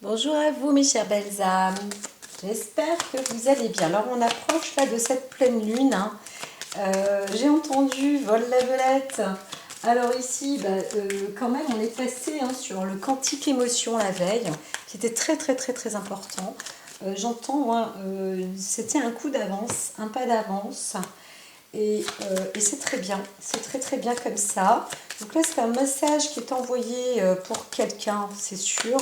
Bonjour à vous mes chères belles âmes, j'espère que vous allez bien. Alors on approche là de cette pleine lune, hein. J'ai entendu vol la belette. Alors ici, quand même on est passé sur le quantique émotion la veille, qui était très important. J'entends, c'était un coup d'avance, un pas d'avance. Et c'est très bien, c'est très bien comme ça. Donc là c'est un message qui est envoyé pour quelqu'un, c'est sûr.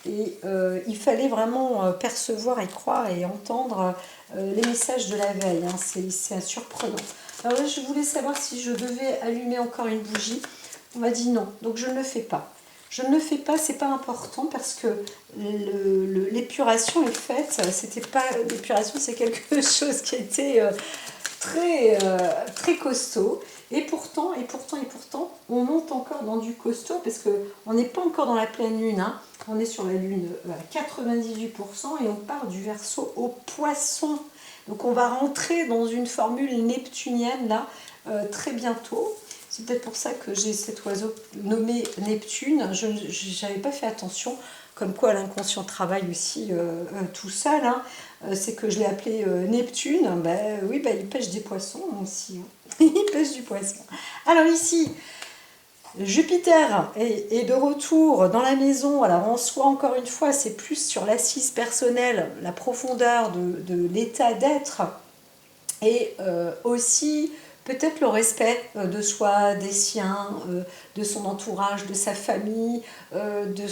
Et il fallait vraiment percevoir et croire et entendre les messages de la veille, hein. C'est surprenant. Alors là je voulais savoir si je devais allumer encore une bougie. On m'a dit non, donc je ne le fais pas. Je ne le fais pas, c'est pas important parce que l'épuration est faite. C'était pas l'épuration, c'est quelque chose qui était très costaud. Et pourtant, on monte encore dans du costaud parce qu'on n'est pas encore dans la pleine lune, hein. On est sur la lune à 98% et on part du Verseau au Poisson. Donc on va rentrer dans une formule neptunienne là très bientôt. C'est peut-être pour ça que j'ai cet oiseau nommé Neptune. Je n'avais pas fait attention, comme quoi l'inconscient travaille aussi tout seul, hein. C'est que je l'ai appelé Neptune. Oui, il pêche des poissons aussi, hein. Il pêche du poisson. Alors ici, Jupiter est de retour dans la maison. Alors en soi, encore une fois, c'est plus sur l'assise personnelle, la profondeur de l'état d'être et aussi peut-être le respect de soi, des siens, de son entourage, de sa famille, de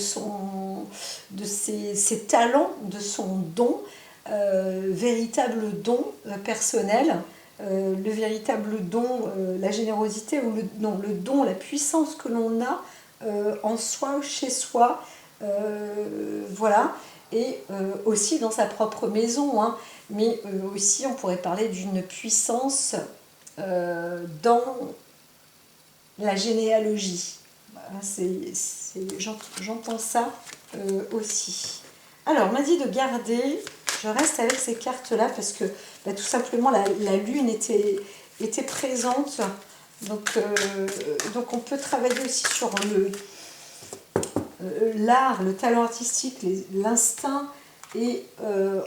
ses talents, de son don, véritable don personnel. Le véritable don, la générosité, ou le don, la puissance que l'on a en soi, chez soi, voilà, et aussi dans sa propre maison, hein. Mais aussi on pourrait parler d'une puissance dans la généalogie. Voilà, j'entends ça aussi. Alors, on m'a dit de garder, je reste avec ces cartes-là parce que tout simplement la lune était présente. Donc on peut travailler aussi sur l'art, le talent artistique, l'instinct et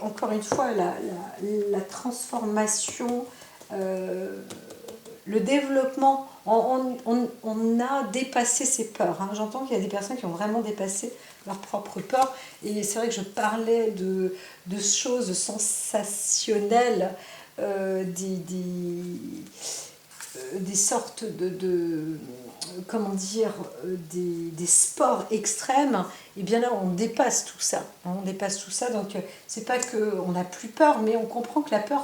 encore une fois la transformation, le développement. On a dépassé ses peurs, hein. J'entends qu'il y a des personnes qui ont vraiment dépassé leurs propres peurs. Et c'est vrai que je parlais de choses sensationnelles, des sortes comment dire, des sports extrêmes. Et bien là on dépasse tout ça, hein. On dépasse tout ça. Donc c'est pas qu'on n'a plus peur, mais on comprend que la peur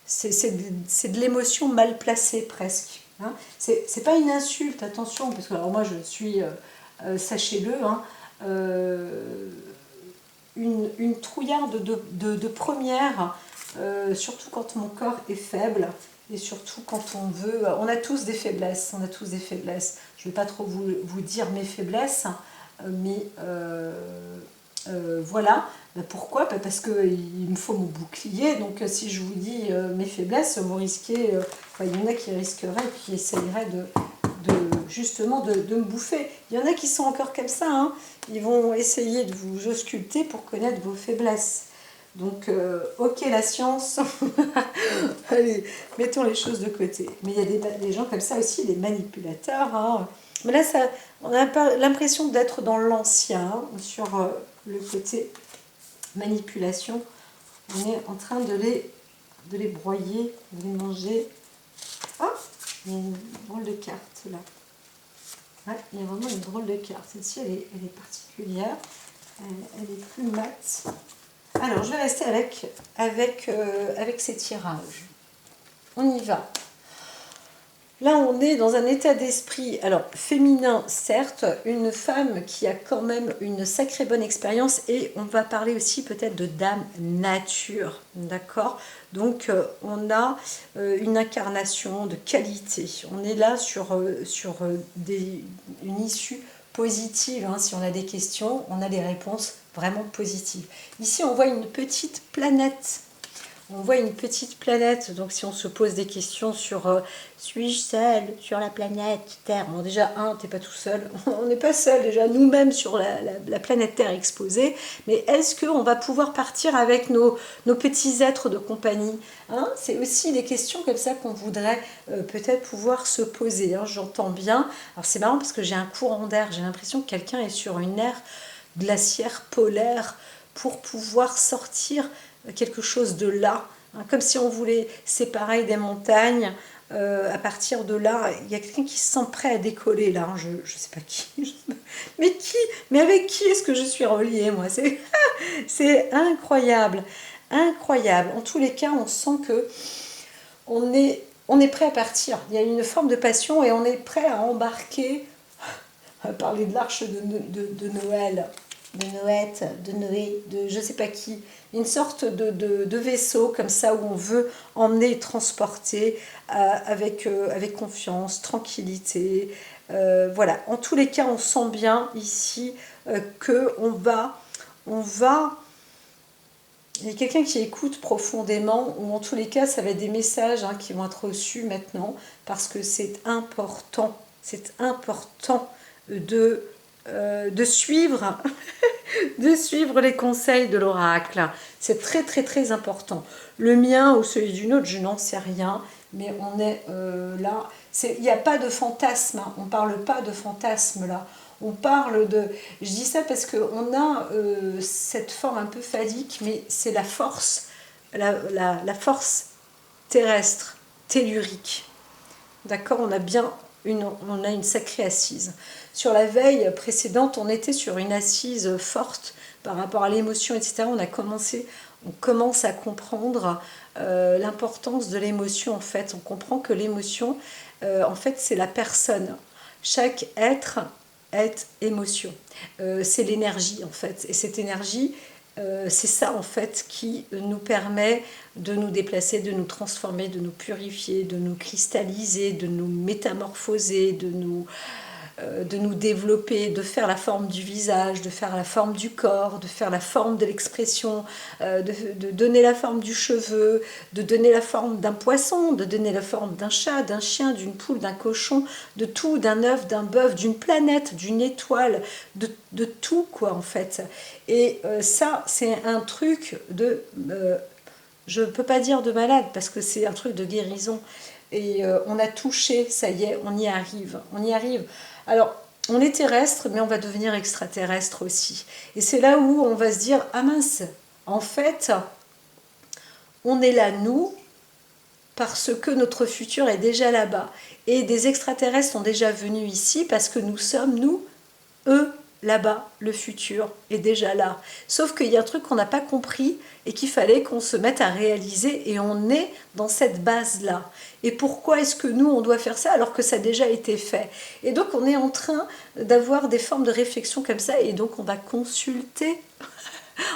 c'est de l'émotion mal placée presque, hein. C'est pas une insulte, attention, parce que alors moi je suis, sachez-le, hein, une trouillarde de première, surtout quand mon corps est faible et surtout quand on veut. On a tous des faiblesses, on a tous des faiblesses. Je ne vais pas trop vous dire mes faiblesses, mais voilà. Pourquoi? Parce qu'il me faut mon bouclier. Donc si je vous dis mes faiblesses, vous risquez. Il y en a qui risqueraient, qui essayeraient justement de me bouffer. Il y en a qui sont encore comme ça, hein. Ils vont essayer de vous ausculter pour connaître vos faiblesses. Donc, ok la science, allez, mettons les choses de côté. Mais il y a des gens comme ça aussi, des manipulateurs, hein. Mais là, on a l'impression d'être dans l'ancien, hein, sur le côté manipulation. On est en train de les broyer, de les manger. Ah, il y a une drôle de carte là. Ouais, il y a vraiment une drôle de carte. Celle-ci, elle est particulière. Elle est plus mate. Alors, je vais rester avec ces tirages. On y va. Là, on est dans un état d'esprit, alors féminin, certes, une femme qui a quand même une sacrée bonne expérience, et on va parler aussi peut-être de dame nature, d'accord? Donc, on a une incarnation de qualité. On est là sur une issue positive, hein. Si on a des questions, on a des réponses vraiment positives. Ici, on voit une petite planète. on voit une petite planète. Donc si on se pose des questions sur suis-je seul sur la planète Terre? Bon, déjà, t'es pas tout seul. On n'est pas seul déjà nous-mêmes sur la planète Terre exposée. Mais est-ce qu'on va pouvoir partir avec nos petits êtres de compagnie, hein? C'est aussi des questions comme ça qu'on voudrait peut-être pouvoir se poser, hein. J'entends bien. Alors c'est marrant parce que j'ai un courant d'air. J'ai l'impression que quelqu'un est sur une ère glaciaire, polaire, pour pouvoir sortir quelque chose de là, hein, comme si on voulait séparer des montagnes. À partir de là, il y a quelqu'un qui se sent prêt à décoller là, hein. Je ne sais pas qui, mais qui, mais avec qui est-ce que je suis reliée moi? C'est incroyable, incroyable. En tous les cas, on sent que on est prêt à partir. Il y a une forme de passion et on est prêt à embarquer. On va parler de l'arche de Noël, de Noët, de Noé, de je ne sais pas qui, une sorte de vaisseau comme ça où on veut emmener et transporter avec confiance, tranquillité. Voilà, en tous les cas, on sent bien ici qu'on va, il y a quelqu'un qui écoute profondément, ou en tous les cas, ça va être des messages hein, qui vont être reçus maintenant, parce que c'est important de suivre, de suivre les conseils de l'oracle. C'est très très très important. Le mien ou celui d'une autre, je n'en sais rien, mais on est là. Il n'y a pas de fantasme, hein. On ne parle pas de fantasme là. On parle de... Je dis ça parce qu'on a cette forme un peu phallique, mais c'est la force, la force terrestre, tellurique. D'accord, on a une sacrée assise. Sur la veille précédente, on était sur une assise forte par rapport à l'émotion, etc. On commence à comprendre l'importance de l'émotion, en fait. On comprend que l'émotion, en fait, c'est la personne. Chaque être est émotion. C'est l'énergie, en fait. Et cette énergie, c'est ça, en fait, qui nous permet de nous déplacer, de nous transformer, de nous purifier, de nous cristalliser, de nous métamorphoser, de nous développer, de faire la forme du visage, de faire la forme du corps, de faire la forme de l'expression, de donner la forme du cheveu, de donner la forme d'un poisson, de donner la forme d'un chat, d'un chien, d'une poule, d'un cochon, de tout, d'un œuf, d'un bœuf, d'une planète, d'une étoile, de tout quoi en fait. Et ça, c'est un truc de... je ne peux pas dire de malade parce que c'est un truc de guérison. Et on a touché, ça y est, on y arrive. On y arrive. Alors, on est terrestre, mais on va devenir extraterrestre aussi. Et c'est là où on va se dire, ah mince, en fait, on est là, nous, parce que notre futur est déjà là-bas. Et des extraterrestres sont déjà venus ici parce que nous sommes, nous, eux, là-bas, le futur est déjà là. Sauf qu'il y a un truc qu'on n'a pas compris et qu'il fallait qu'on se mette à réaliser et on est dans cette base-là. Et pourquoi est-ce que nous, on doit faire ça alors que ça a déjà été fait? Et donc, on est en train d'avoir des formes de réflexion comme ça et donc on va consulter,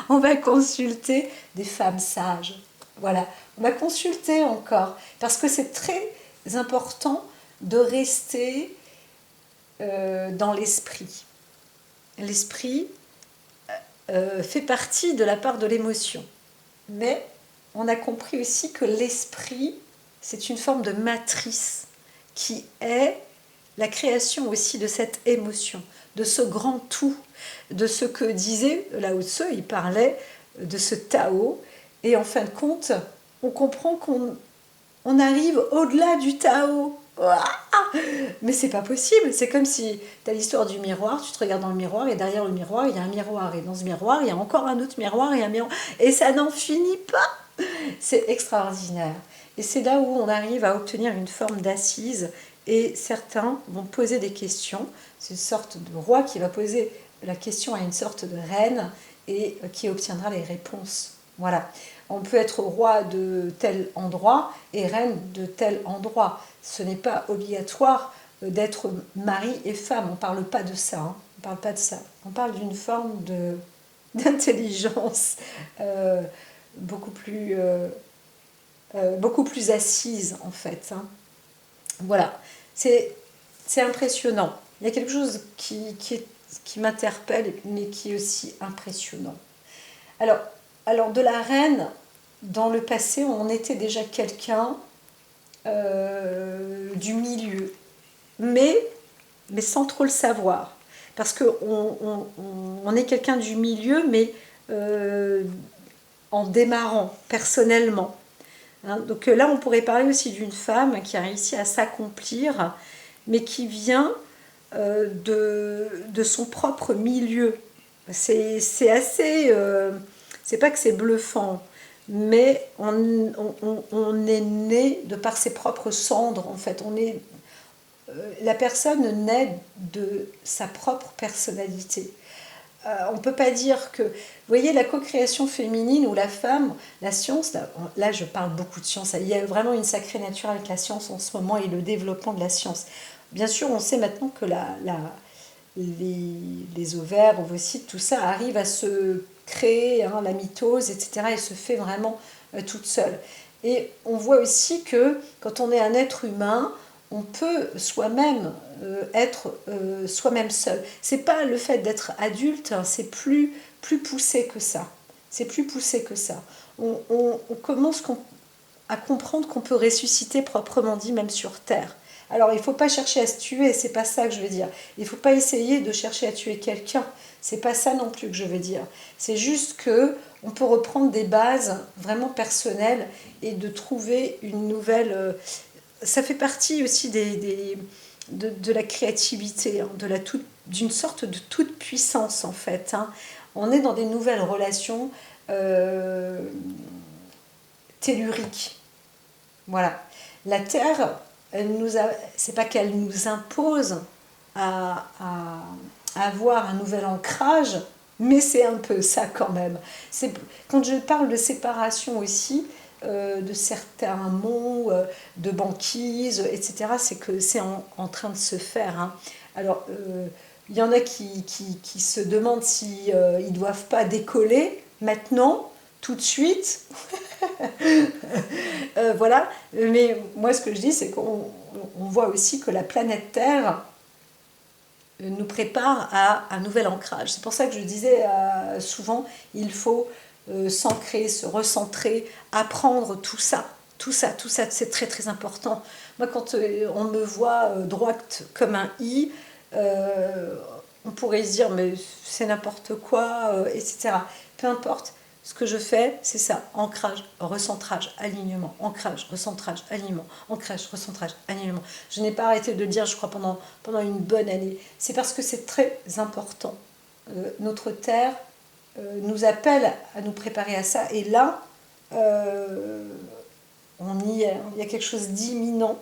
on va consulter des femmes sages. Voilà, on va consulter encore parce que c'est très important de rester dans l'esprit. L'esprit fait partie de la part de l'émotion. Mais on a compris aussi que l'esprit, c'est une forme de matrice qui est la création aussi de cette émotion, de ce grand tout, de ce que disait Lao Tse, il parlait de ce Tao. Et en fin de compte, on comprend qu'on arrive au-delà du Tao. Mais c'est pas possible, c'est comme si tu as l'histoire du miroir, tu te regardes dans le miroir et derrière le miroir il y a un miroir et dans ce miroir il y a encore un autre miroir et un miroir et ça n'en finit pas. C'est extraordinaire et c'est là où on arrive à obtenir une forme d'assise et certains vont poser des questions. C'est une sorte de roi qui va poser la question à une sorte de reine et qui obtiendra les réponses. Voilà. On peut être roi de tel endroit et reine de tel endroit. Ce n'est pas obligatoire d'être mari et femme. On ne parle pas de ça. Hein. On parle pas de ça. On parle d'une forme d'intelligence beaucoup plus assise en fait. Hein. Voilà. C'est impressionnant. Il y a quelque chose qui m'interpelle mais qui est aussi impressionnant. Alors de la reine, dans le passé, on était déjà quelqu'un du milieu, mais sans trop le savoir. Parce qu'on est quelqu'un du milieu, mais euh, en démarrant personnellement. Hein. Donc là, on pourrait parler aussi d'une femme qui a réussi à s'accomplir, mais qui vient de son propre milieu. C'est assez... c'est pas que c'est bluffant, mais on est né de par ses propres cendres, en fait. La personne naît de sa propre personnalité. On ne peut pas dire que... Vous voyez, la co-création féminine ou la femme, la science, là je parle beaucoup de science, il y a vraiment une sacrée nature avec la science en ce moment et le développement de la science. Bien sûr, on sait maintenant que les ovaires, ovocytes, tout ça arrive à se créer, hein, la mitose, etc., et se fait vraiment toute seule. Et on voit aussi que quand on est un être humain, on peut soi-même être soi-même seul. C'est pas le fait d'être adulte, hein, c'est plus poussé que ça. C'est plus poussé que ça. On commence à comprendre qu'on peut ressusciter proprement dit même sur Terre. Alors il ne faut pas chercher à se tuer, c'est pas ça que je veux dire. Il ne faut pas essayer de chercher à tuer quelqu'un, c'est pas ça non plus que je veux dire. C'est juste que on peut reprendre des bases vraiment personnelles et de trouver une nouvelle. Ça fait partie aussi de la créativité, hein, d'une sorte de toute puissance en fait. Hein. On est dans des nouvelles relations telluriques. Voilà. La Terre, c'est pas qu'elle nous impose à avoir un nouvel ancrage, mais c'est un peu ça quand même. Quand je parle de séparation aussi, de certains mots, de banquise, etc., c'est que c'est en train de se faire. Hein. Alors, il y en a qui se demandent si ils ne doivent pas décoller maintenant, tout de suite. Voilà. Mais moi, ce que je dis, c'est qu'on voit aussi que la planète Terre nous prépare à un nouvel ancrage. C'est pour ça que je disais souvent, il faut s'ancrer, se recentrer, apprendre tout ça. Tout ça, c'est très très important. Moi, quand on me voit droite comme un i, on pourrait se dire, mais c'est n'importe quoi, etc. Peu importe. Ce que je fais, c'est ça, ancrage, recentrage, alignement, ancrage, recentrage, alignement, ancrage, recentrage, alignement. Je n'ai pas arrêté de le dire, je crois, pendant une bonne année. C'est parce que c'est très important. Notre Terre nous appelle à nous préparer à ça. Et là, on y est. Il y a quelque chose d'imminent.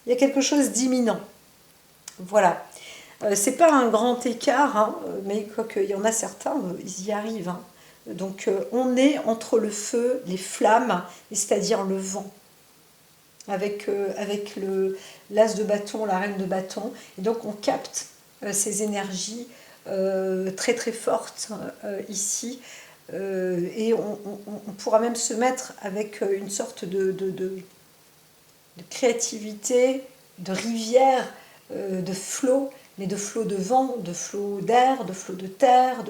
Il y a quelque chose d'imminent. Voilà. C'est pas un grand écart, hein, mais quoique il y en a certains, ils y arrivent. Hein. Donc on est entre le feu, les flammes, c'est-à-dire le vent, avec l'as de bâton, la reine de bâton. Et donc on capte ces énergies très très fortes ici. Et on pourra même se mettre avec une sorte de créativité, de rivière, de flot, mais de flot de vent, de flot d'air, de flot de terre.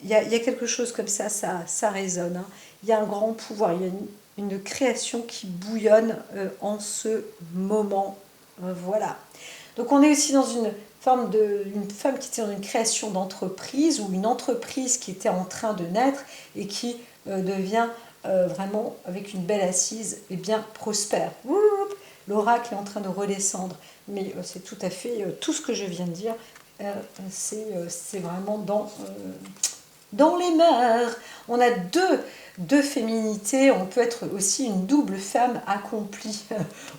Il y a quelque chose comme ça résonne. Hein. Il y a un grand pouvoir, il y a une création qui bouillonne en ce moment. Voilà. Donc on est aussi dans une femme qui était dans une création d'entreprise ou une entreprise qui était en train de naître et qui devient vraiment avec une belle assise et bien prospère. L'oracle est en train de redescendre, mais c'est tout à fait tout ce que je viens de dire. C'est vraiment dans les mœurs. On a deux féminités, on peut être aussi une double femme accomplie,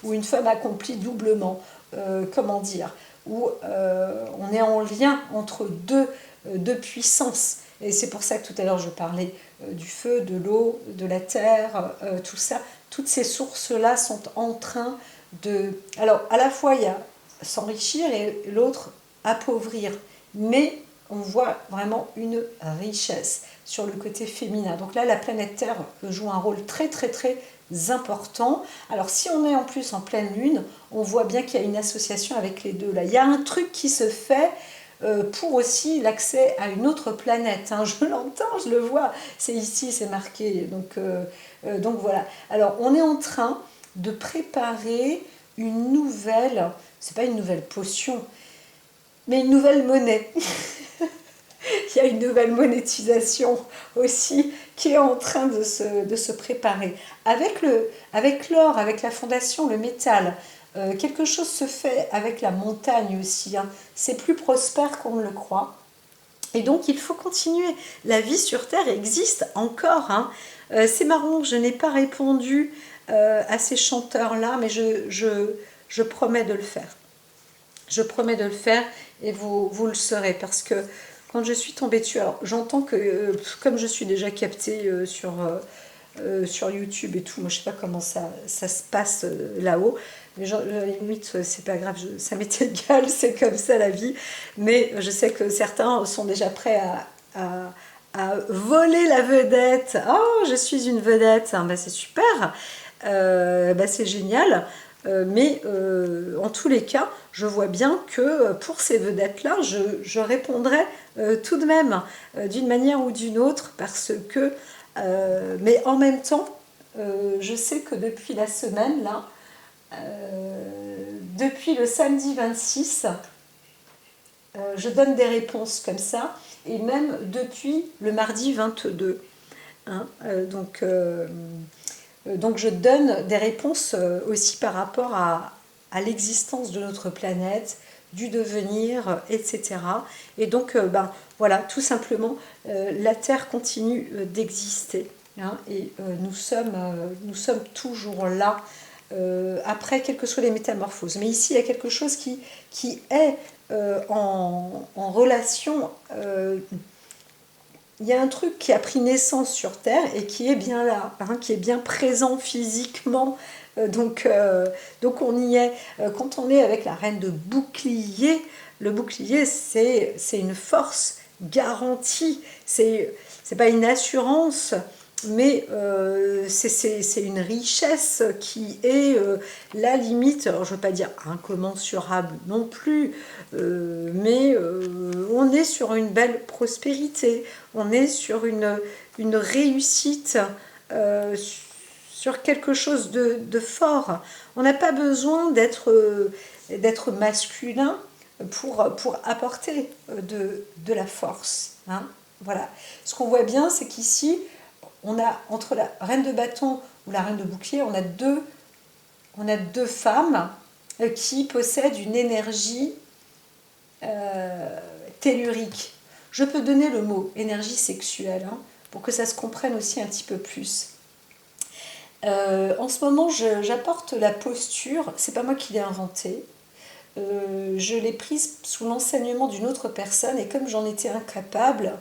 ou une femme accomplie doublement, comment dire, où on est en lien entre deux puissances. Et c'est pour ça que tout à l'heure je parlais du feu, de l'eau, de la terre, tout ça. Toutes ces sources-là sont en train de... Alors, à la fois, il y a s'enrichir et l'autre appauvrir. Mais on voit vraiment une richesse sur le côté féminin. Donc là, la planète Terre joue un rôle très très très important. Alors si on est en plus en pleine lune, on voit bien qu'il y a une association avec les deux. Là, il y a un truc qui se fait pour aussi l'accès à une autre planète. Hein. Je l'entends, je le vois, c'est ici, c'est marqué. Donc voilà. Alors on est en train de préparer une nouvelle, c'est pas une nouvelle potion, mais une nouvelle monnaie. Il y a une nouvelle monétisation aussi qui est en train de se préparer. Avec l'or, avec la fondation, le métal, quelque chose se fait avec la montagne aussi. Hein. C'est plus prospère qu'on ne le croit. Et donc il faut continuer. La vie sur Terre existe encore. Hein. C'est marrant, je n'ai pas répondu à ces chanteurs-là, mais je promets de le faire. Je promets de le faire et vous le saurez parce que quand je suis tombée dessus, alors j'entends que comme je suis déjà captée sur YouTube et tout, moi je sais pas comment ça se passe là-haut, mais à la limite c'est pas grave, ça m'est égal, c'est comme ça la vie, mais je sais que certains sont déjà prêts à voler la vedette. Oh, je suis une vedette, hein, bah, c'est super, bah, c'est génial. Mais en tous les cas, je vois bien que pour ces vedettes-là, je répondrai tout de même d'une manière ou d'une autre parce que, mais en même temps, je sais que depuis la semaine, là, depuis le samedi 26, je donne des réponses comme ça, et même depuis le mardi 22. Hein, donc je donne des réponses aussi par rapport à l'existence de notre planète, du devenir, etc. Et donc, ben, voilà, tout simplement, la Terre continue d'exister. Hein, et nous sommes toujours là, après, quelles que soient les métamorphoses. Mais ici, il y a quelque chose qui est en relation. Il y a un truc qui a pris naissance sur Terre et qui est bien là, hein, qui est bien présent physiquement. Donc on y est. Quand on est avec la reine de bouclier, le bouclier c'est une force garantie. C'est pas une assurance, mais c'est une richesse qui est la limite, alors je ne veux pas dire incommensurable non plus, mais on est sur une belle prospérité, on est sur une réussite, sur quelque chose de fort. On n'a pas besoin d'être masculin pour apporter de la force. Hein. Voilà. Ce qu'on voit bien, c'est qu'ici, on a entre la reine de bâton ou la reine de bouclier, on a deux femmes qui possèdent une énergie tellurique. Je peux donner le mot énergie sexuelle hein, pour que ça se comprenne aussi un petit peu plus. En ce moment, j'apporte la posture, c'est pas moi qui l'ai inventée. Je l'ai prise sous l'enseignement d'une autre personne et comme j'en étais incapable,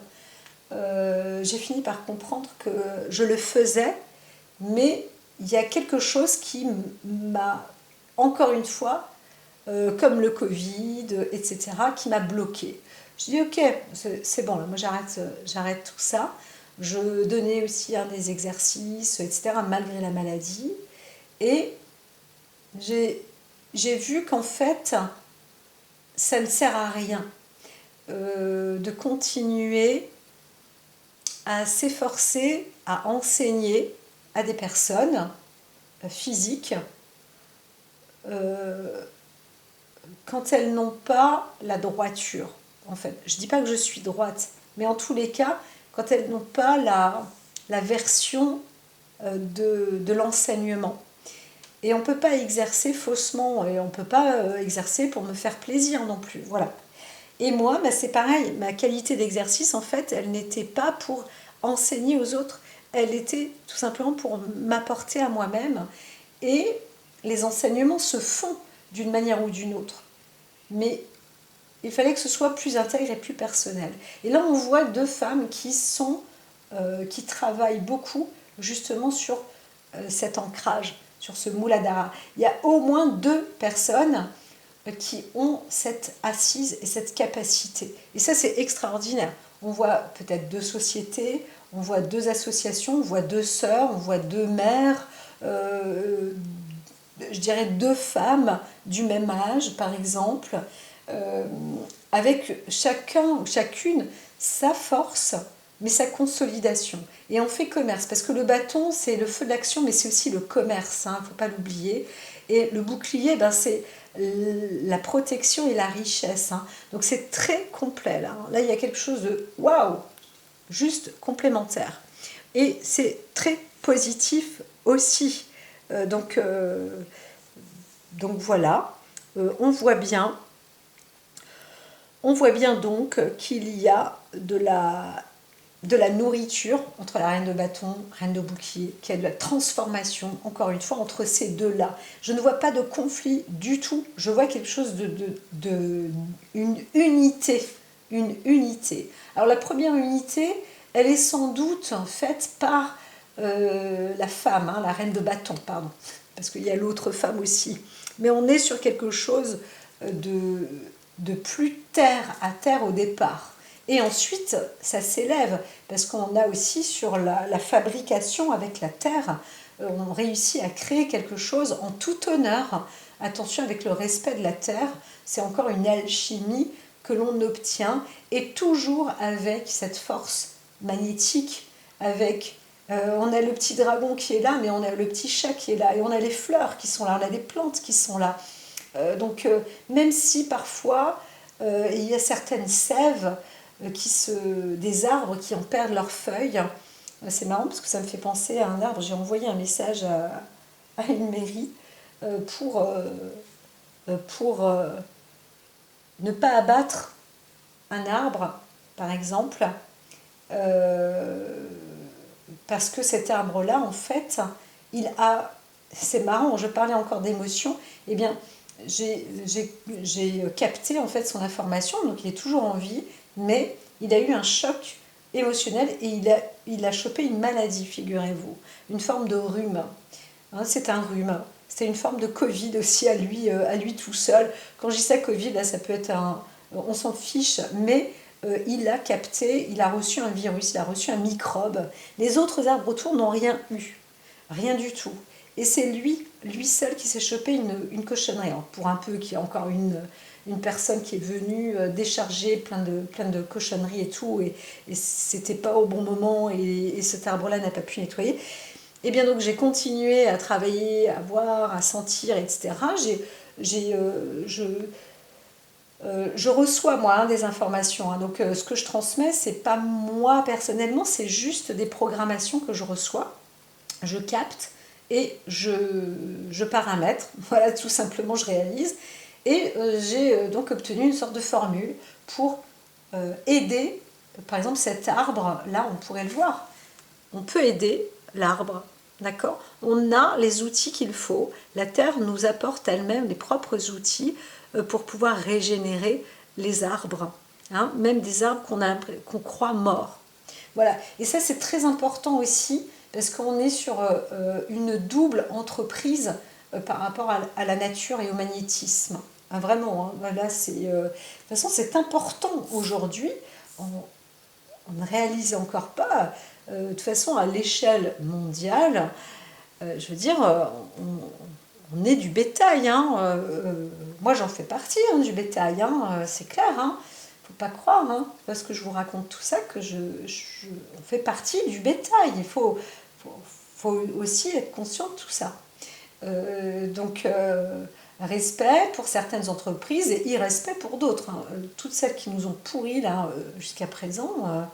j'ai fini par comprendre que je le faisais, mais il y a quelque chose qui m'a, encore une fois, comme le Covid, etc., qui m'a bloquée. Je dis ok, c'est bon, là, moi j'arrête tout ça. Je donnais aussi des exercices, etc., malgré la maladie. Et j'ai vu qu'en fait, ça ne sert à rien de continuer à s'efforcer à enseigner à des personnes physiques quand elles n'ont pas la droiture. En fait, je ne dis pas que je suis droite, mais en tous les cas, quand elles n'ont pas la version de l'enseignement. Et on ne peut pas exercer faussement, et on ne peut pas exercer pour me faire plaisir non plus. Voilà. Et moi, bah, c'est pareil, ma qualité d'exercice, en fait, elle n'était pas pour enseigner aux autres, elle était tout simplement pour m'apporter à moi-même. Et les enseignements se font d'une manière ou d'une autre. Mais il fallait que ce soit plus intègre et plus personnel. Et là, on voit deux femmes qui travaillent beaucoup justement sur cet ancrage, sur ce Muladhara. Il y a au moins deux personnes qui ont cette assise et cette capacité. Et ça, c'est extraordinaire. On voit peut-être deux sociétés, on voit deux associations, on voit deux sœurs, on voit deux mères, je dirais deux femmes du même âge, par exemple, avec chacun ou chacune sa force, mais sa consolidation. Et on fait commerce, parce que le bâton, c'est le feu de l'action, mais c'est aussi le commerce, il ne faut pas l'oublier. Et le bouclier, c'est la protection et la richesse. Donc c'est très complet. Là, il y a quelque chose de waouh, juste complémentaire. Et c'est très positif aussi. Donc voilà, on voit bien donc qu'il y a de la nourriture entre la reine de bâton, reine de bouclier, qu'il y a de la transformation, encore une fois, entre ces deux-là. Je ne vois pas de conflit du tout, je vois quelque chose une unité. Une unité. Alors la première unité, elle est sans doute faite par la femme, la reine de bâton, pardon, parce qu'il y a l'autre femme aussi. Mais on est sur quelque chose de plus terre à terre au départ. Et ensuite, ça s'élève, parce qu'on a aussi sur la fabrication avec la terre, on réussit à créer quelque chose en tout honneur. Attention, avec le respect de la terre, c'est encore une alchimie que l'on obtient, et toujours avec cette force magnétique, avec... on a le petit dragon qui est là, mais on a le petit chat qui est là, et on a les fleurs qui sont là, on a les plantes qui sont là. Donc même si parfois il y a certaines sèves des arbres qui en perdent leurs feuilles, c'est marrant parce que ça me fait penser à un arbre. J'ai envoyé un message à une mairie pour ne pas abattre un arbre, par exemple, parce que cet arbre-là, en fait, c'est marrant, je parlais encore d'émotion, eh bien, j'ai capté en fait son information, donc il est toujours en vie, mais il a eu un choc émotionnel et il a chopé une maladie, figurez-vous, une forme de rhume. C'est un rhume. C'était une forme de Covid aussi à lui tout seul. Quand je dis ça, Covid, là, ça peut être on s'en fiche, mais il a capté, il a reçu un virus, il a reçu un microbe. Les autres arbres autour n'ont rien eu, rien du tout. Et c'est lui seul qui s'est chopé une cochonnerie. Alors, pour un peu qu'il y a encore une personne qui est venue décharger plein de cochonneries et tout, et c'était pas au bon moment, et cet arbre-là n'a pas pu nettoyer. Et bien donc j'ai continué à travailler, à voir, à sentir, etc. Je reçois moi des informations. Donc ce que je transmets, c'est pas moi personnellement, c'est juste des programmations que je reçois. Je capte et je paramètre. Voilà, tout simplement, je réalise. Et j'ai donc obtenu une sorte de formule pour aider, par exemple, cet arbre. Là, on pourrait le voir. On peut aider l'arbre. D'accord? On a les outils qu'il faut. La Terre nous apporte elle-même les propres outils pour pouvoir régénérer les arbres. Même des arbres qu'on croit morts. Voilà. Et ça, c'est très important aussi, parce qu'on est sur une double entreprise par rapport à la nature et au magnétisme. Vraiment, là, de toute façon, c'est important aujourd'hui. On ne réalise encore pas. De toute façon, à l'échelle mondiale, je veux dire, on est du bétail. Moi, j'en fais partie du bétail, c'est clair. Faut pas croire, parce que je vous raconte tout ça, que on fait partie du bétail. Il faut aussi être conscient de tout ça. Donc, respect pour certaines entreprises et irrespect pour d'autres. Toutes celles qui nous ont pourris là jusqu'à présent,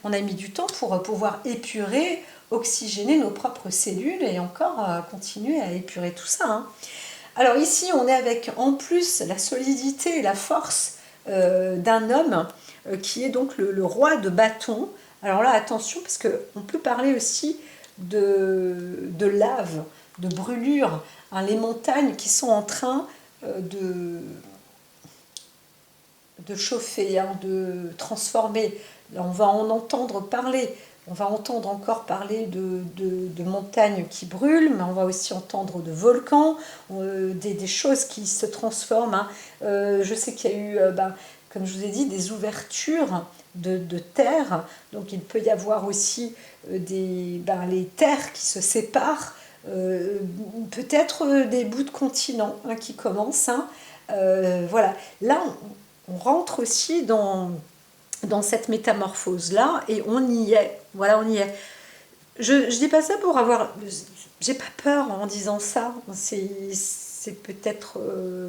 on a mis du temps pour pouvoir épurer, oxygéner nos propres cellules et encore continuer à épurer tout ça. Alors ici, on est avec en plus la solidité et la force d'un homme qui est donc le roi de bâton. Alors là, attention, parce qu'on peut parler aussi de lave, de brûlure, les montagnes qui sont en train de chauffer, de transformer. Là, on va en entendre parler. On va entendre encore parler de montagnes qui brûlent, mais on va aussi entendre de volcans, des choses qui se transforment. Je sais qu'il y a eu, comme je vous ai dit, des ouvertures de terre. Donc il peut y avoir aussi les terres qui se séparent, peut-être des bouts de continents qui commencent. Voilà. Là, on rentre aussi dans cette métamorphose-là, et on y est. Voilà, on y est. Je dis pas ça pour avoir... J'ai pas peur en disant ça. C'est peut-être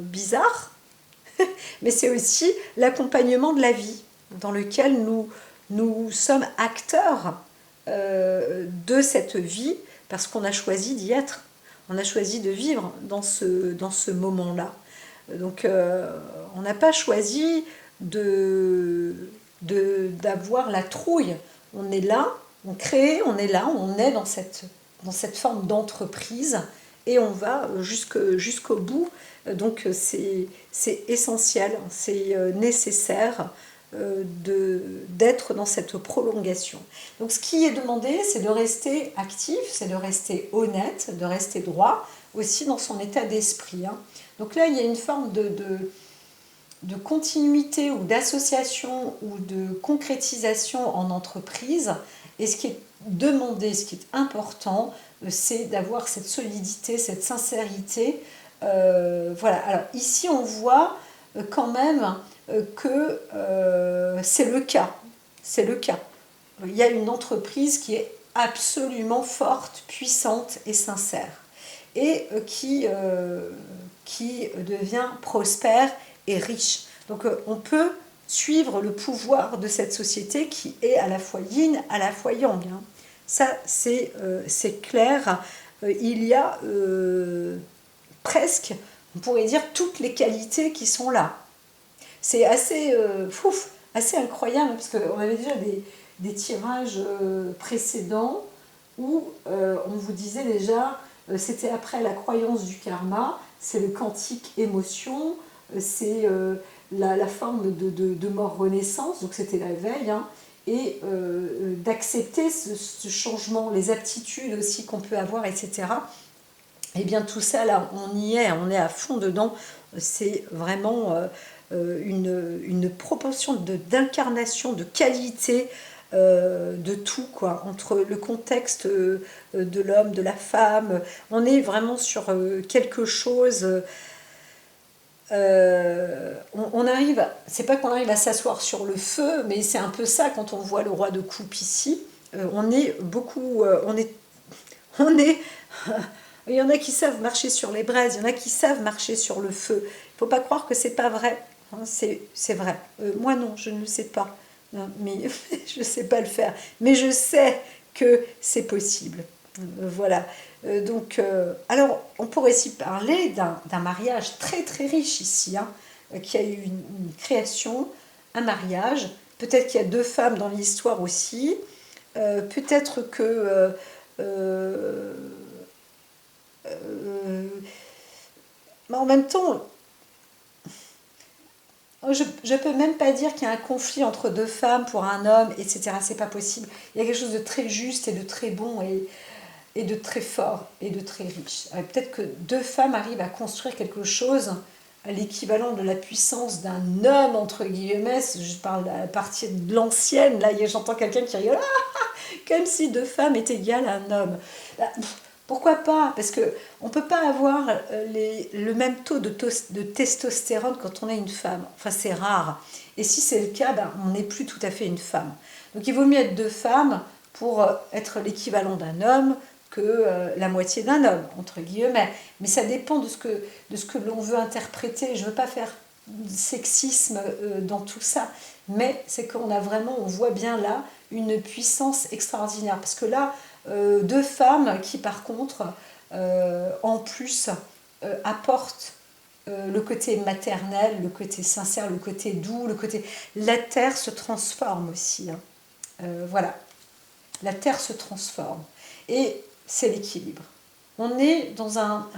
bizarre, mais c'est aussi l'accompagnement de la vie, dans lequel nous sommes acteurs de cette vie, parce qu'on a choisi d'y être. On a choisi de vivre dans ce moment-là. Donc, on n'a pas choisi d'avoir la trouille. On est là, on crée, on est là, on est dans cette forme d'entreprise, et on va jusqu'au bout. Donc, c'est essentiel, c'est nécessaire d'être dans cette prolongation. Donc, ce qui est demandé, c'est de rester actif, c'est de rester honnête, de rester droit, aussi dans son état d'esprit. Donc là, il y a une forme de continuité ou d'association ou de concrétisation en entreprise. Et ce qui est demandé, ce qui est important, c'est d'avoir cette solidité, cette sincérité. Voilà. Alors ici, on voit quand même que c'est le cas. C'est le cas. Il y a une entreprise qui est absolument forte, puissante et sincère, et qui devient prospère et riche. Donc on peut suivre le pouvoir de cette société qui est à la fois yin, à la fois yang. Ça, c'est clair. Il y a presque, on pourrait dire, toutes les qualités qui sont là. C'est assez incroyable, parce qu'on avait déjà des tirages précédents où on vous disait déjà, c'était après la croyance du karma, c'est le quantique émotion, c'est la forme de mort-renaissance, donc c'était l'éveil, et d'accepter ce changement, les aptitudes aussi qu'on peut avoir, etc. Et bien tout ça, là, on y est, on est à fond dedans. C'est vraiment une proportion d'incarnation, de qualité, de tout, quoi, entre le contexte de l'homme, de la femme. On est vraiment sur quelque chose. On arrive, c'est pas qu'on arrive à s'asseoir sur le feu, mais c'est un peu ça quand on voit le roi de coupe ici. On est beaucoup, on est il y en a qui savent marcher sur les braises, il y en a qui savent marcher sur le feu. Il ne faut pas croire que c'est pas vrai. C'est vrai. Moi non, je ne le sais pas. Mais je ne sais pas le faire. Mais je sais que c'est possible. Voilà. Donc, alors, on pourrait aussi parler d'un mariage très très riche ici, qui a eu une création, un mariage. Peut-être qu'il y a deux femmes dans l'histoire aussi. Peut-être que mais en même temps, je ne peux même pas dire qu'il y a un conflit entre deux femmes pour un homme, etc. C'est pas possible. Il y a quelque chose de très juste et de très bon, et de très fort et de très riche. Peut-être que deux femmes arrivent à construire quelque chose à l'équivalent de la puissance d'un homme, entre guillemets. Je parle à partir de l'ancienne. Là, j'entends quelqu'un qui rigole. Comme si deux femmes étaient égales à un homme. Pourquoi pas? Parce qu'on ne peut pas avoir le même taux de testostérone quand on est une femme. Enfin, c'est rare. Et si c'est le cas, on n'est plus tout à fait une femme. Donc il vaut mieux être deux femmes pour être l'équivalent d'un homme que la moitié d'un homme, entre guillemets. Mais ça dépend de ce que l'on veut interpréter. Je ne veux pas faire sexisme dans tout ça. Mais c'est qu'on a vraiment, on voit bien là, une puissance extraordinaire. Parce que là, deux femmes qui, par contre, en plus, apportent le côté maternel, le côté sincère, le côté doux, le côté... La terre se transforme aussi. Voilà. La terre se transforme. Et c'est l'équilibre. On est dans un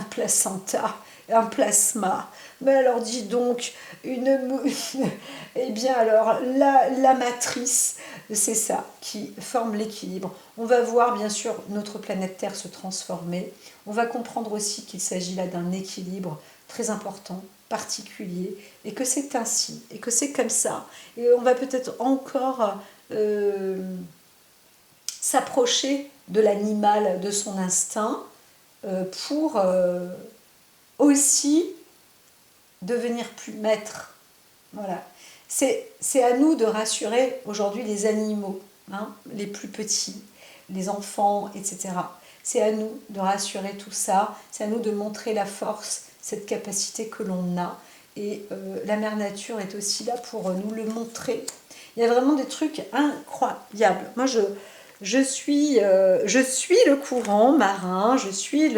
placenta, un plasma. Mais alors dis donc, eh bien alors, la matrice, c'est ça qui forme l'équilibre. On va voir bien sûr notre planète Terre se transformer. On va comprendre aussi qu'il s'agit là d'un équilibre très important, particulier, et que c'est ainsi, et que c'est comme ça. Et on va peut-être encore s'approcher de l'animal, de son instinct, pour aussi devenir plus maître. Voilà. C'est à nous de rassurer aujourd'hui les animaux, hein, les plus petits, les enfants, etc. C'est à nous de rassurer tout ça, c'est à nous de montrer la force, cette capacité que l'on a. Et la mère nature est aussi là pour nous le montrer. Il y a vraiment des trucs incroyables. Moi, je suis le courant marin, je suis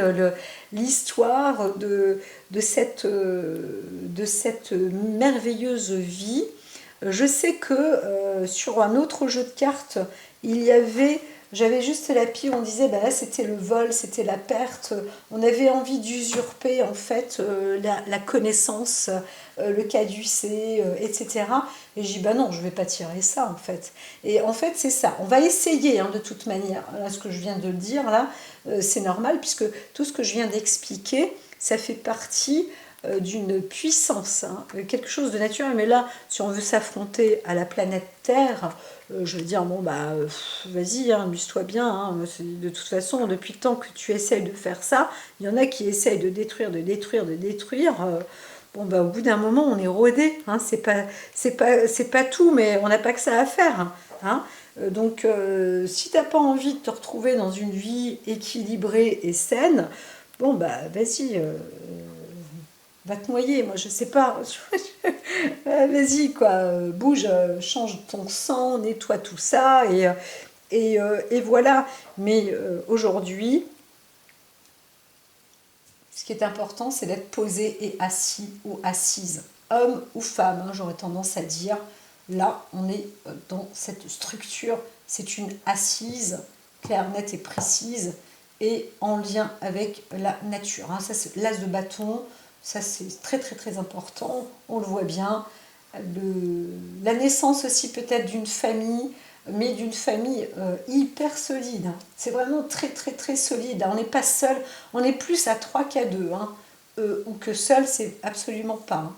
l'histoire de cette merveilleuse vie. Je sais que sur un autre jeu de cartes, j'avais juste la pile, on disait, bah là c'était le vol, c'était la perte, on avait envie d'usurper en fait la connaissance, le caducé, etc. Et je dis, bah non, je vais pas tirer ça en fait. Et en fait c'est ça, on va essayer hein, de toute manière, là ce que je viens de dire là, c'est normal puisque tout ce que je viens d'expliquer, ça fait partie d'une puissance, hein, quelque chose de naturel. Mais là, si on veut s'affronter à la planète Terre, je veux dire, bon, bah, vas-y, hein, amuse-toi bien. Hein, de toute façon, depuis le temps que tu essayes de faire ça, il y en a qui essayent de détruire, de détruire, de détruire. Bon, bah, au bout d'un moment, on est rodé. Hein, c'est pas tout, mais on n'a pas que ça à faire. Hein. Donc, si tu n'as pas envie de te retrouver dans une vie équilibrée et saine, bon, bah, vas-y. Va te noyer, moi je sais pas. Vas-y quoi, bouge, change ton sang, nettoie tout ça et voilà. Mais aujourd'hui, ce qui est important, c'est d'être posé et assis ou assise, homme ou femme. Hein, j'aurais tendance à dire. Là, on est dans cette structure, c'est une assise claire, nette et précise et en lien avec la nature. Hein. Ça, c'est l'as de bâton. Ça, c'est très, très, très important. On le voit bien. La naissance aussi peut-être d'une famille, mais d'une famille hyper solide. Hein. C'est vraiment très, très, très solide. On n'est pas seul. On est plus à 3 qu'à 2. Hein. Ou que seul, c'est absolument pas. Hein.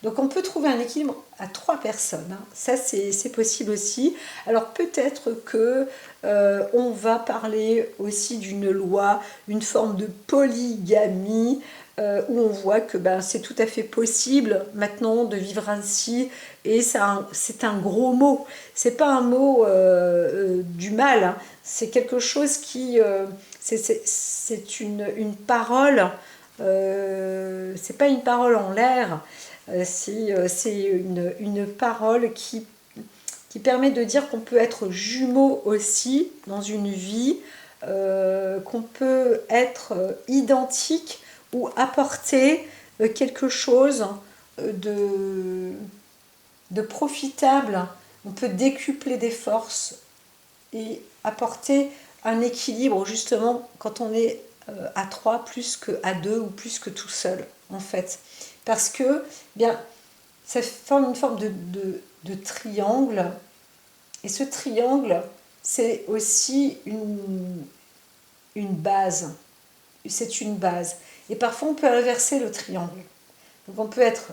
Donc, on peut trouver un équilibre à 3 personnes. Hein. Ça, c'est possible aussi. Alors, peut-être que on va parler aussi d'une loi, une forme de polygamie, où on voit que ben, c'est tout à fait possible maintenant de vivre ainsi, et c'est un gros mot. C'est pas un mot du mal, hein. C'est quelque chose qui... c'est une parole, c'est pas une parole en l'air, c'est une parole qui permet de dire qu'on peut être jumeaux aussi dans une vie, qu'on peut être identique ou apporter quelque chose de profitable. On peut décupler des forces et apporter un équilibre justement quand on est à 3 plus qu'à 2 ou plus que tout seul en fait. Parce que bien, ça forme une forme de triangle et ce triangle c'est aussi une base. C'est une base. Et parfois, on peut inverser le triangle. Donc, on peut être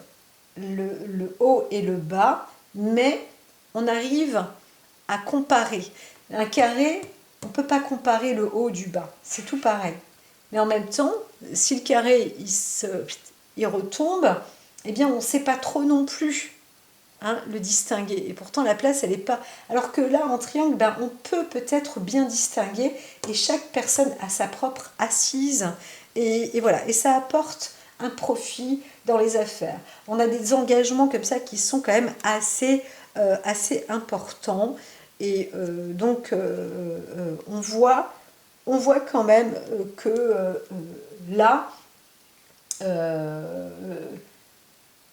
le haut et le bas, mais on arrive à comparer. Un carré, on ne peut pas comparer le haut du bas. C'est tout pareil. Mais en même temps, si le carré, il retombe, eh bien, on ne sait pas trop non plus. Hein, le distinguer. Et pourtant, la place, elle n'est pas... Alors que là, en triangle, ben, on peut peut-être bien distinguer et chaque personne a sa propre assise. Et voilà. Et ça apporte un profit dans les affaires. On a des engagements comme ça qui sont quand même assez importants. Et donc, on voit quand même que là,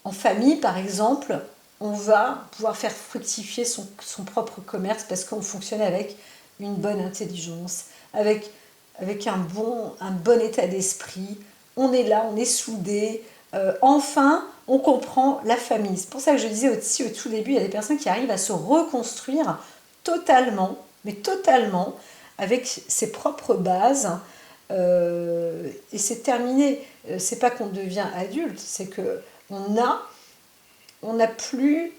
en famille, par exemple, on va pouvoir faire fructifier son propre commerce parce qu'on fonctionne avec une bonne intelligence, avec un bon état d'esprit. On est là, on est soudés. Enfin, on comprend la famille. C'est pour ça que je disais aussi au tout début, il y a des personnes qui arrivent à se reconstruire totalement, mais totalement, avec ses propres bases. Et c'est terminé. C'est pas qu'on devient adulte, c'est que on n'a plus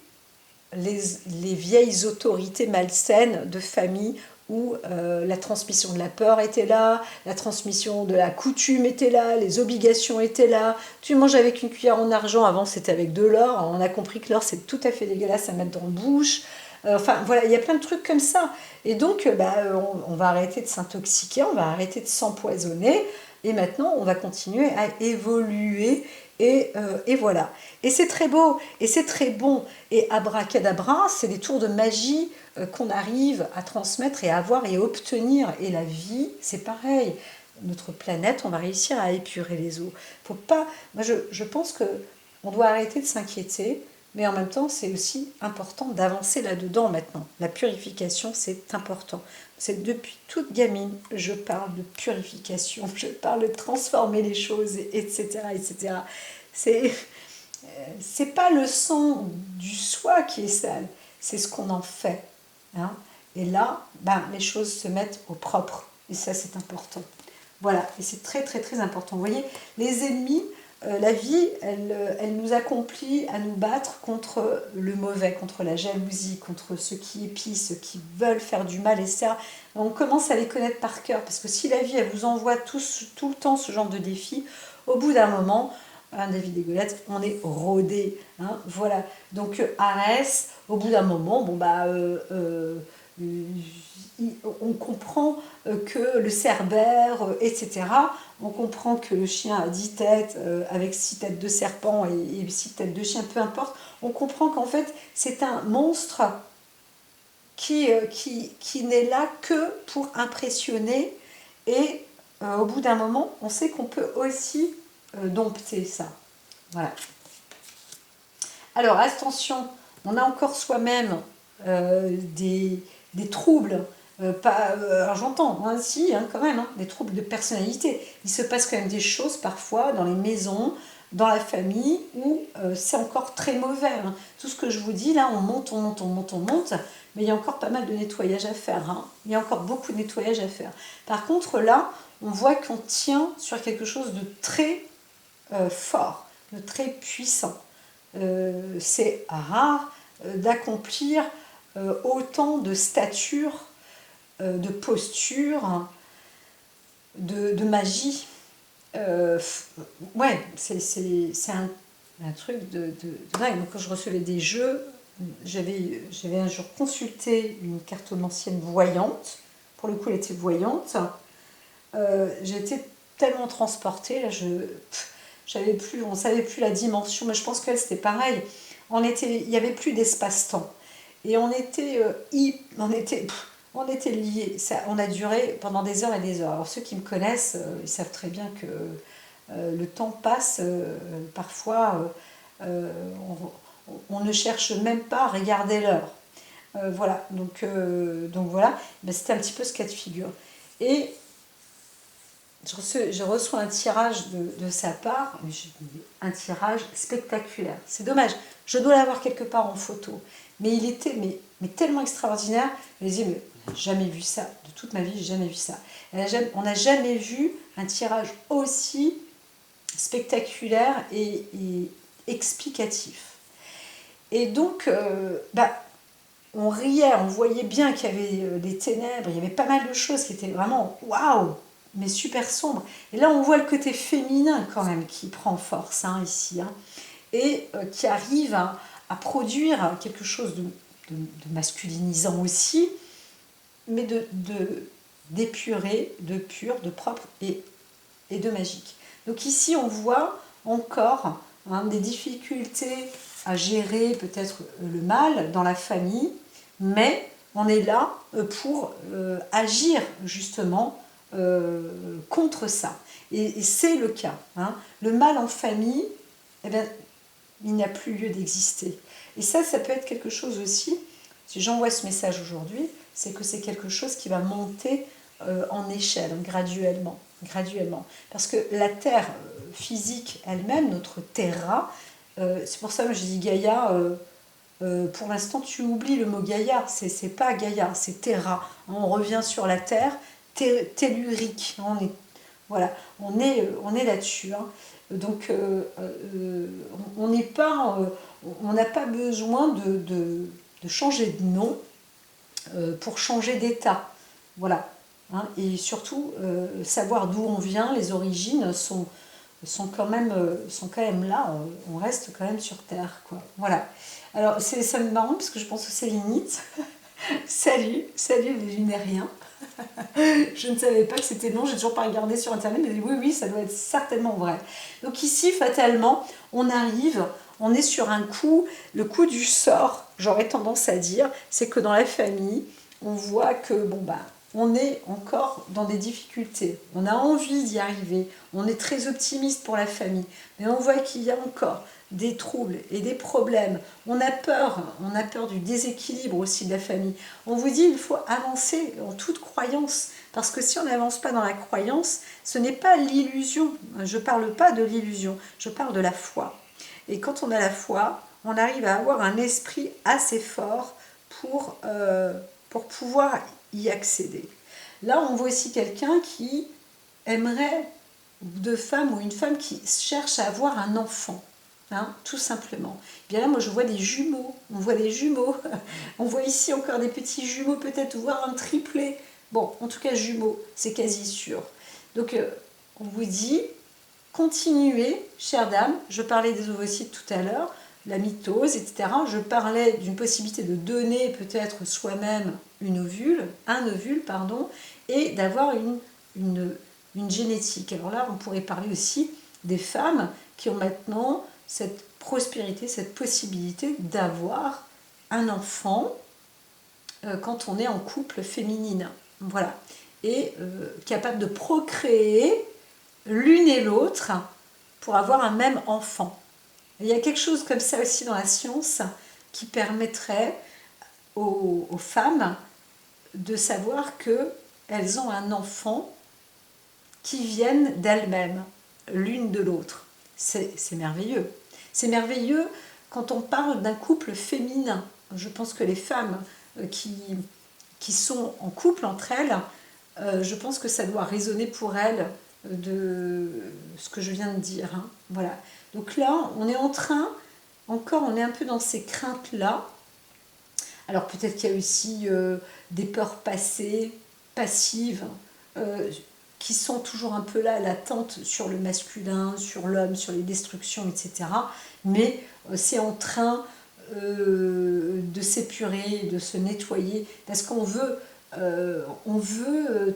les vieilles autorités malsaines de famille où la transmission de la peur était là, la transmission de la coutume était là, les obligations étaient là. Tu manges avec une cuillère en argent, avant c'était avec de l'or, on a compris que l'or c'est tout à fait dégueulasse à mettre dans la bouche. Enfin voilà, il y a plein de trucs comme ça. Et donc on va arrêter de s'intoxiquer, on va arrêter de s'empoisonner, et maintenant on va continuer à évoluer. Et voilà. Et c'est très beau, et c'est très bon. Et abracadabra, c'est des tours de magie qu'on arrive à transmettre et à avoir et à obtenir. Et la vie, c'est pareil. Notre planète, on va réussir à épurer les eaux. Faut pas. Moi, je pense que on doit arrêter de s'inquiéter, mais en même temps, c'est aussi important d'avancer là-dedans maintenant. La purification, c'est important. C'est depuis toute gamine, je parle de purification, je parle de transformer les choses, etc., etc. C'est pas le sang du soi qui est sale, c'est ce qu'on en fait. Hein. Et là, les choses se mettent au propre. Et ça, c'est important. Voilà, et c'est très, très, très important. Vous voyez, les ennemis, la vie, elle nous accomplit à nous battre contre le mauvais, contre la jalousie, contre ceux qui épient, ceux qui veulent faire du mal, et ça, on commence à les connaître par cœur. Parce que si la vie, elle vous envoie tout le temps ce genre de défis, au bout d'un moment, David et Goliath, on est rodé. Hein, voilà. Donc Arès, au bout d'un moment, on comprend que le cerbère, etc., on comprend que le chien a 10 têtes, avec 6 têtes de serpent et 6 têtes de chien, peu importe, on comprend qu'en fait, c'est un monstre qui n'est là que pour impressionner, et au bout d'un moment, on sait qu'on peut aussi dompter ça. Voilà. Alors, attention, on a encore soi-même des troubles, alors j'entends, hein, si, hein, quand même, hein, des troubles de personnalité. Il se passe quand même des choses parfois dans les maisons, dans la famille, où c'est encore très mauvais. Hein. Tout ce que je vous dis, là, on monte, mais il y a encore pas mal de nettoyage à faire. Hein. Il y a encore beaucoup de nettoyage à faire. Par contre, là, on voit qu'on tient sur quelque chose de très fort, de très puissant. C'est rare d'accomplir autant de stature, de posture, de magie. Ouais, c'est un truc de dingue. Donc, quand je recevais des jeux, j'avais un jour consulté une cartomancienne voyante. Pour le coup, elle était voyante. J'étais tellement transportée, là, on savait plus la dimension, mais je pense qu'elle c'était pareil. Il n'y avait plus d'espace-temps, et on était liés. On a duré pendant des heures et des heures. Alors ceux qui me connaissent, ils savent très bien que le temps passe. Parfois, on ne cherche même pas à regarder l'heure. Voilà. Donc voilà. Ben, c'était un petit peu ce cas de figure. Et je reçois un tirage de sa part, un tirage spectaculaire. C'est dommage, je dois l'avoir quelque part en photo. Mais il était mais tellement extraordinaire. Je me disais, mais jamais vu ça, de toute ma vie, j'ai jamais vu ça. On n'a jamais vu un tirage aussi spectaculaire et explicatif. Et donc, on riait, on voyait bien qu'il y avait des ténèbres, il y avait pas mal de choses qui étaient vraiment waouh, mais super sombres. Et là, on voit le côté féminin quand même qui prend force ici, hein, et qui arrive à produire quelque chose de masculinisant aussi, mais d'épuré, de pur, de propre et de magique. Donc ici, on voit encore des difficultés à gérer peut-être le mal dans la famille, mais on est là pour agir justement contre ça. Et c'est le cas. Hein. Le mal en famille, eh bien, il n'a plus lieu d'exister. Et ça peut être quelque chose aussi, si j'envoie ce message aujourd'hui, c'est que c'est quelque chose qui va monter en échelle, graduellement. Parce que la Terre physique elle-même, notre terra, c'est pour ça que je dis Gaïa, pour l'instant tu oublies le mot Gaïa, c'est pas Gaïa, c'est terra. On revient sur la Terre, tellurique, voilà, on est là-dessus. Hein. Donc on n'est pas, on n'a pas besoin de changer de nom pour changer d'état. Voilà. Hein, et surtout, savoir d'où on vient, les origines sont sont quand même là, on reste quand même sur Terre, quoi. Voilà. Alors, ça me marrant parce que je pense que c'est limite. Salut, salut les lunériens. Je ne savais pas que c'était non, j'ai toujours pas regardé sur internet, mais oui, oui, ça doit être certainement vrai. Donc ici, fatalement, on arrive, on est sur un coup, le coup du sort, j'aurais tendance à dire, c'est que dans la famille, on voit que, bon, bah, on est encore dans des difficultés. On a envie d'y arriver, on est très optimiste pour la famille, mais on voit qu'il y a encore des troubles et des problèmes. On a peur du déséquilibre aussi de la famille. On vous dit il faut avancer en toute croyance, parce que si on n'avance pas dans la croyance, ce n'est pas l'illusion. Je ne parle pas de l'illusion, je parle de la foi. Et quand on a la foi, on arrive à avoir un esprit assez fort pour pouvoir y accéder. Là, on voit aussi quelqu'un qui aimerait, de femme ou une femme qui cherche à avoir un enfant. Hein, tout simplement. Bien là, moi, je vois des jumeaux. On voit des jumeaux. On voit ici encore des petits jumeaux, peut-être, voire un triplé. Bon, en tout cas, jumeaux, c'est quasi sûr. Donc, on vous dit, continuez, chère dame. Je parlais des ovocytes tout à l'heure, la mitose, etc. Je parlais d'une possibilité de donner peut-être soi-même un ovule, pardon, et d'avoir une génétique. Alors là, on pourrait parler aussi des femmes qui ont maintenant cette prospérité, cette possibilité d'avoir un enfant quand on est en couple féminine. Voilà. Et capable de procréer l'une et l'autre pour avoir un même enfant. Et il y a quelque chose comme ça aussi dans la science qui permettrait aux femmes de savoir qu'elles ont un enfant qui viennent d'elles-mêmes, l'une de l'autre. C'est merveilleux. C'est merveilleux quand on parle d'un couple féminin. Je pense que les femmes qui sont en couple entre elles, je pense que ça doit résonner pour elles de ce que je viens de dire. Hein. Voilà. Donc là, on est en train, encore, on est un peu dans ces craintes-là. Alors peut-être qu'il y a aussi des peurs passées, passives, qui sont toujours un peu là, latentes sur le masculin, sur l'homme, sur les destructions, etc. Mais c'est en train de s'épurer, de se nettoyer, parce qu'on veut,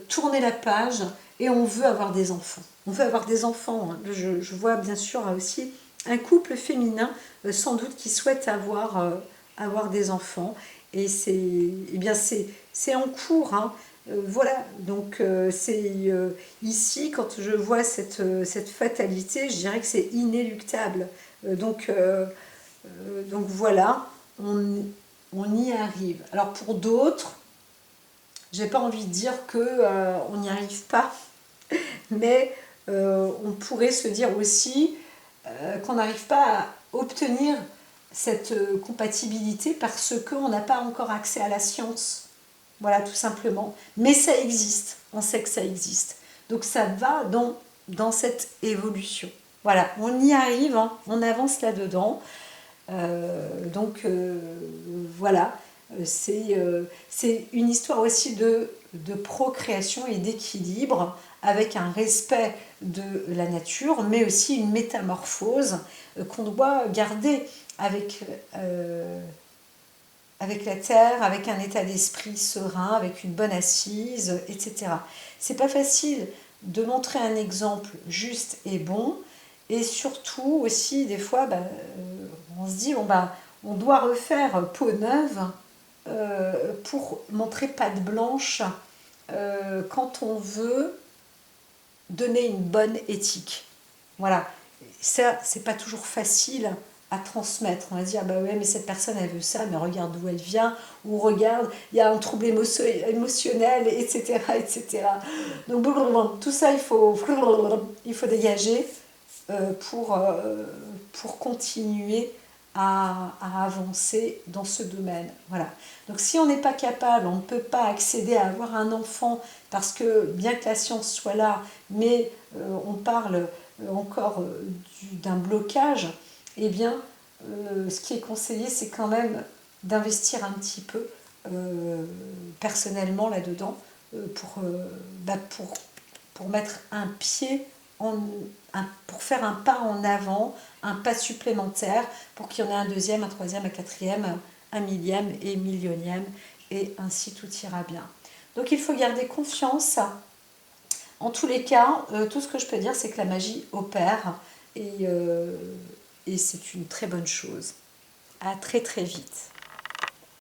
tourner la page et on veut avoir des enfants. On veut avoir des enfants. Hein. Je vois bien sûr aussi un couple féminin, sans doute, qui souhaite avoir des enfants. Et c'est en cours. Hein. Voilà, donc ici, quand je vois cette fatalité, je dirais que c'est inéluctable. Donc voilà, on y arrive. Alors pour d'autres, j'ai pas envie de dire on n'y arrive pas, mais on pourrait se dire aussi qu'on n'arrive pas à obtenir cette compatibilité parce qu'on n'a pas encore accès à la science. Voilà, tout simplement. Mais ça existe, on sait que ça existe. Donc ça va dans cette évolution. Voilà, on y arrive, hein, on avance là-dedans. Voilà, c'est une histoire aussi de procréation et d'équilibre avec un respect de la nature, mais aussi une métamorphose qu'on doit garder avec la terre, avec un état d'esprit serein, avec une bonne assise, etc. C'est pas facile de montrer un exemple juste et bon, et surtout aussi des fois, on se dit on doit refaire peau neuve pour montrer patte blanche quand on veut donner une bonne éthique. Voilà, ça c'est pas toujours facile à transmettre. On va dire, bah ouais, mais cette personne, elle veut ça, mais regarde d'où elle vient, ou regarde, il y a un trouble émotionnel, etc., etc. Donc, tout ça, il faut dégager pour continuer à avancer dans ce domaine. Voilà. Donc, si on n'est pas capable, on ne peut pas accéder à avoir un enfant, parce que, bien que la science soit là, mais on parle encore d'un blocage, eh bien, ce qui est conseillé, c'est quand même d'investir un petit peu personnellement là-dedans pour mettre un pied, pour faire un pas en avant, un pas supplémentaire, pour qu'il y en ait un deuxième, un troisième, un quatrième, un millième et millionième, et ainsi tout ira bien. Donc il faut garder confiance. En tous les cas, tout ce que je peux dire, c'est que la magie opère, et c'est une très bonne chose. À très très vite.